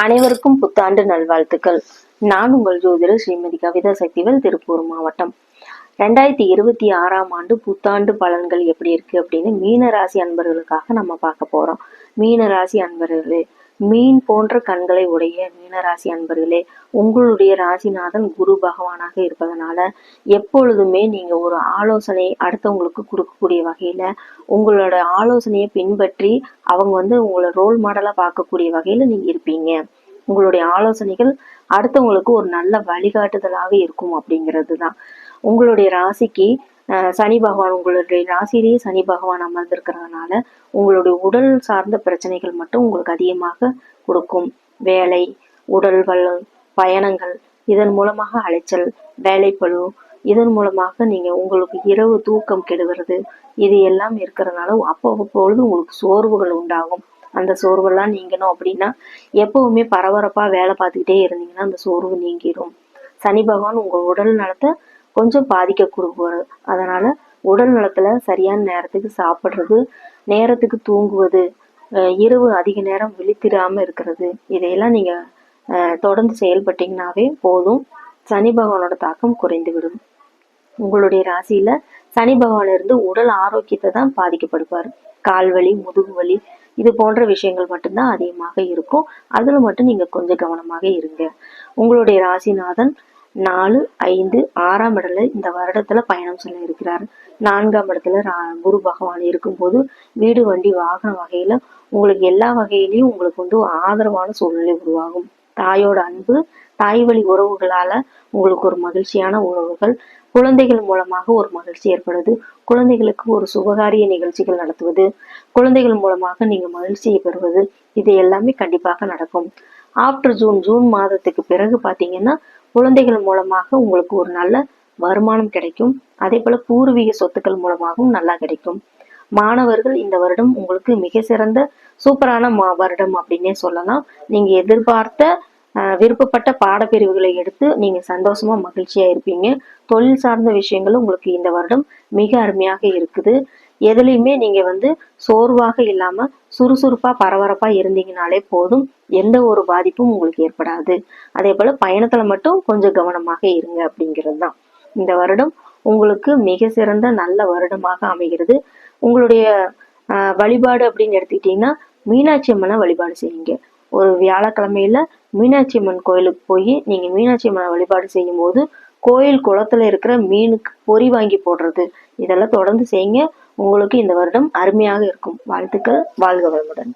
அனைவருக்கும் புத்தாண்டு நல்வாழ்த்துக்கள். நான் உங்கள் ஜோதிடர் ஸ்ரீமதி கவிதா சக்திவேல், திருப்பூர் மாவட்டம். 2026ஆம் ஆண்டு புத்தாண்டு பலன்கள் எப்படி இருக்கு அப்படின்னு மீன ராசி அன்பர்களுக்காக நம்ம பார்க்க போறோம். மீன ராசி அன்பர்களே, மீன் போன்ற கண்களை உடைய மீனராசி அன்பர்களே, உங்களுடைய ராசிநாதன் குரு பகவானாக இருப்பதனால எப்பொழுதுமே நீங்க ஒரு ஆலோசனை அடுத்தவங்களுக்கு கொடுக்கக்கூடிய வகையில உங்களோட ஆலோசனையை பின்பற்றி அவங்க உங்களை ரோல் மாடலா பார்க்கக்கூடிய வகையில நீங்க இருப்பீங்க. உங்களுடைய ஆலோசனைகள் அடுத்தவங்களுக்கு ஒரு நல்ல வழிகாட்டுதலாக இருக்கும் அப்படிங்கிறது தான். உங்களுடைய ராசிக்கு சனி பகவான், உங்களுடைய ராசியிலேயே சனி பகவான் அமர்ந்திருக்கிறதுனால உங்களுடைய உடல் சார்ந்த பிரச்சனைகள் மட்டும் உங்களுக்கு அதிகமாக கொடுக்கும். வேலை, உடல் பயணங்கள், இதன் மூலமாக அலைச்சல், வேலைப்பளு, இதன் மூலமாக நீங்க உங்களுக்கு இரவு தூக்கம் கெடுகிறது, இது எல்லாம் இருக்கிறதுனால அப்பொழுது உங்களுக்கு சோர்வுகள் உண்டாகும். அந்த சோர்வெல்லாம் நீங்கணும் அப்படின்னா எப்பவுமே பரபரப்பா வேலை பார்த்துக்கிட்டே இருந்தீங்கன்னா அந்த சோர்வு நீங்கிடும். சனி பகவான் உங்க உடல் நலத்தை கொஞ்சம் பாதிக்க கொடுக்குவாரு. அதனால உடல் நலத்துல சரியான நேரத்துக்கு சாப்பிடுறது, நேரத்துக்கு தூங்குவது, இரவு அதிக நேரம் விழித்திராம இருக்கிறது, இதையெல்லாம் நீங்க தொடர்ந்து செயல்பட்டீங்கன்னாவே போதும். சனி பகவானோட தாக்கம் குறைந்து விடும். உங்களுடைய ராசியில சனி பகவான் இருந்து உடல் ஆரோக்கியத்தை தான் பாதிக்கப்படுவார். கால்வலி, முதுகு வலி, இது போன்ற விஷயங்கள் மட்டும்தான் அதிகமாக இருக்கும். அதுல மட்டும் நீங்க கொஞ்சம் கவனமாக இருங்க. உங்களுடைய ராசிநாதன் 4, 5, 6ஆம் இடத்துல இந்த வருடத்துல பயணம் செல்ல இருக்கிறார். 4ஆம் இடத்துல குரு பகவான் இருக்கும்போது வீடு, வண்டி, வாகன வகையில உங்களுக்கு எல்லா வகையிலையும் உங்களுக்கு ஆதரவான சூழ்நிலை உருவாகும். தாயோட அன்பு, தாய் வழி உறவுகளால உங்களுக்கு ஒரு மகிழ்ச்சியான உறவுகள், குழந்தைகள் மூலமாக ஒரு மகிழ்ச்சி ஏற்படுது. குழந்தைகளுக்கு ஒரு சுபகாரிய நிகழ்ச்சிகள் நடத்துவது, குழந்தைகள் மூலமாக நீங்க மகிழ்ச்சியை பெறுவது, இது எல்லாமே கண்டிப்பாக நடக்கும். ஆஃப்டர் ஜூன் மாதத்துக்கு பிறகு பாத்தீங்கன்னா குழந்தைகள் மூலமாக உங்களுக்கு ஒரு நல்ல வருமானம் கிடைக்கும். அதே போல பூர்வீக சொத்துக்கள் மூலமாகவும் நல்லா கிடைக்கும். மாணவர்கள், இந்த வருடம் உங்களுக்கு மிக சிறந்த சூப்பரான வருடம் அப்படின்னே சொல்லலாம். நீங்க எதிர்பார்த்த விருப்பப்பட்ட பாடப்பிரிவுகளை எடுத்து நீங்க சந்தோஷமா மகிழ்ச்சியா இருப்பீங்க. தொழில் சார்ந்த விஷயங்களும் உங்களுக்கு இந்த வருடம் மிக அருமையாக இருக்குது. எதுலையுமே நீங்க சோர்வாக இல்லாம சுறுசுறுப்பா பரபரப்பா இருந்தீங்கனாலே போதும். எந்த ஒரு பாதிப்பும் உங்களுக்கு ஏற்படாது. அதே போல பயணத்துல மட்டும் கொஞ்சம் கவனமாக இருங்க அப்படிங்கிறது தான். இந்த வருடம் உங்களுக்கு மிக சிறந்த நல்ல வருடமாக அமைகிறது. உங்களுடைய வழிபாடு அப்படின்னு எடுத்துக்கிட்டீங்கன்னா மீனாட்சி அம்மனை வழிபாடு செய்யுங்க. ஒரு வியாழக்கிழமையில மீனாட்சி அம்மன் கோயிலுக்கு போய் நீங்க மீனாட்சி அம்மனை வழிபாடு செய்யும் போது கோயில் குளத்துல இருக்கிற மீனுக்கு பொறி வாங்கி போடுறது, இதெல்லாம் தொடர்ந்து செய்யுங்க. உங்களுக்கு இந்த வருடம் அருமையாக இருக்கும். வாழ்த்துக்கள். வாழ்க வளமுடன்.